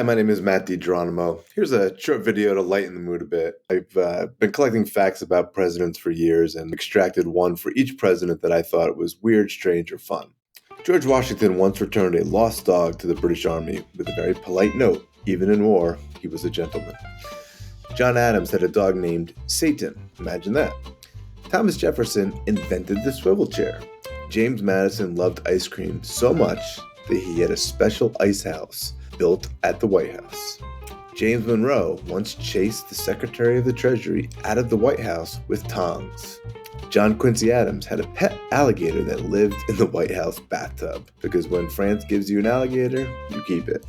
My name is Matt DiGeronimo. Here's a short video to lighten the mood a bit. I've been collecting facts about presidents for years and extracted one for each president that I thought was weird, strange, or fun. George Washington once returned a lost dog to the British Army with a very polite note. Even in war, he was a gentleman. John Adams had a dog named Satan. Imagine that. Thomas Jefferson invented the swivel chair. James Madison loved ice cream so much that he had a special ice house built at the White House. James Monroe once chased the Secretary of the Treasury out of the White House with tongs. John Quincy Adams had a pet alligator that lived in the White House bathtub, because when France gives you an alligator, you keep it.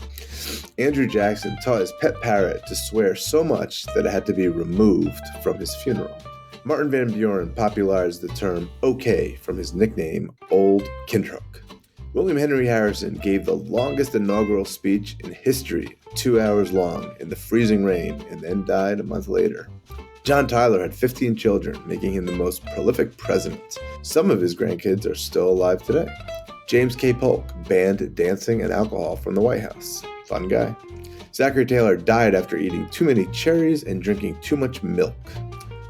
Andrew Jackson taught his pet parrot to swear so much that it had to be removed from his funeral. Martin Van Buren popularized the term okay from his nickname, Old Kintrook. William Henry Harrison gave the longest inaugural speech in history, 2 hours long, in the freezing rain, and then died a month later. John Tyler had 15 children, making him the most prolific president. Some of his grandkids are still alive today. James K. Polk banned dancing and alcohol from the White House. Fun guy. Zachary Taylor died after eating too many cherries and drinking too much milk.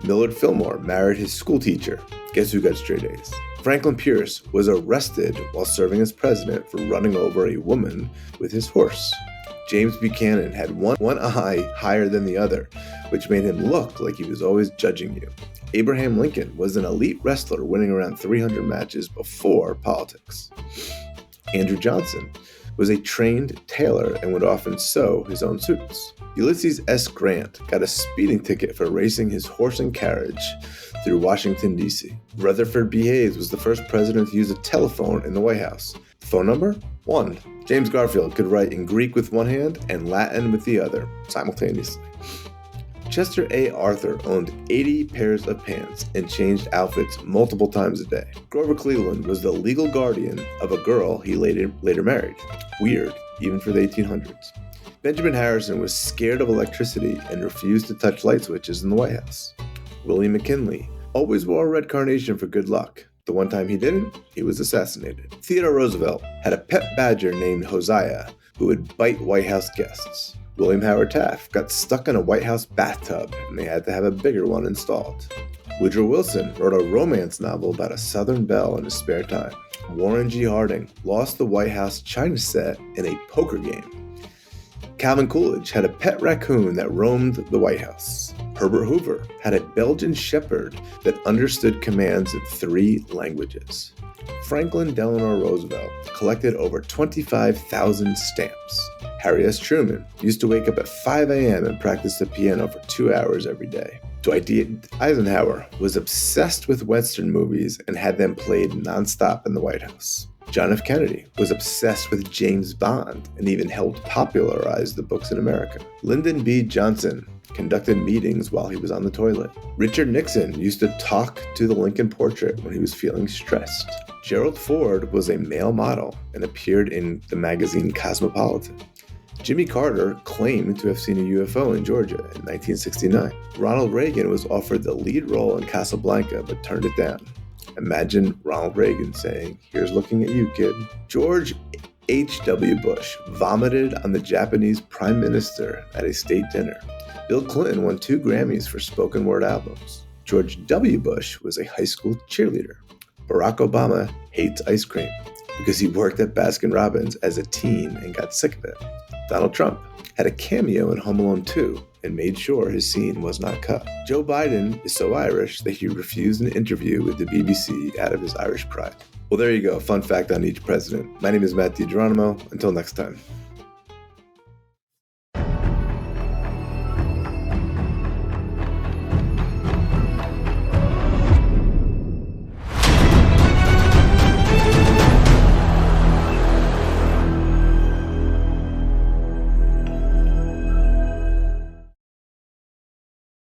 Millard Fillmore married his school teacher. Guess who got straight A's? Franklin Pierce was arrested while serving as president for running over a woman with his horse. James Buchanan had one eye higher than the other, which made him look like he was always judging you. Abraham Lincoln was an elite wrestler winning around 300 matches before politics. Andrew Johnson was a trained tailor and would often sew his own suits. Ulysses S. Grant got a speeding ticket for racing his horse and carriage through Washington, D.C. Rutherford B. Hayes was the first president to use a telephone in the White House. Phone number? 1. James Garfield could write in Greek with one hand and Latin with the other, simultaneously. Chester A. Arthur owned 80 pairs of pants and changed outfits multiple times a day. Grover Cleveland was the legal guardian of a girl he later married. Weird, even for the 1800s. Benjamin Harrison was scared of electricity and refused to touch light switches in the White House. William McKinley always wore a red carnation for good luck. The one time he didn't, he was assassinated. Theodore Roosevelt had a pet badger named Hosea who would bite White House guests. William Howard Taft got stuck in a White House bathtub and they had to have a bigger one installed. Woodrow Wilson wrote a romance novel about a Southern belle in his spare time. Warren G. Harding lost the White House china set in a poker game. Calvin Coolidge had a pet raccoon that roamed the White House. Herbert Hoover had a Belgian shepherd that understood commands in 3 languages. Franklin Delano Roosevelt collected over 25,000 stamps. Harry S. Truman used to wake up at 5 a.m. and practice the piano for 2 hours every day. Dwight D. Eisenhower was obsessed with Western movies and had them played nonstop in the White House. John F. Kennedy was obsessed with James Bond and even helped popularize the books in America. Lyndon B. Johnson conducted meetings while he was on the toilet. Richard Nixon used to talk to the Lincoln portrait when he was feeling stressed. Gerald Ford was a male model and appeared in the magazine Cosmopolitan. Jimmy Carter claimed to have seen a UFO in Georgia in 1969. Ronald Reagan was offered the lead role in Casablanca but turned it down. Imagine Ronald Reagan saying, "Here's looking at you, kid." George H.W. Bush vomited on the Japanese prime minister at a state dinner. Bill Clinton won 2 Grammys for spoken word albums. George W. Bush was a high school cheerleader. Barack Obama hates ice cream because he worked at Baskin-Robbins as a teen and got sick of it. Donald Trump had a cameo in Home Alone 2 and made sure his scene was not cut. Joe Biden is so Irish that he refused an interview with the BBC out of his Irish pride. Well, there you go. Fun fact on each president. My name is Matt DiGeronimo. Until next time.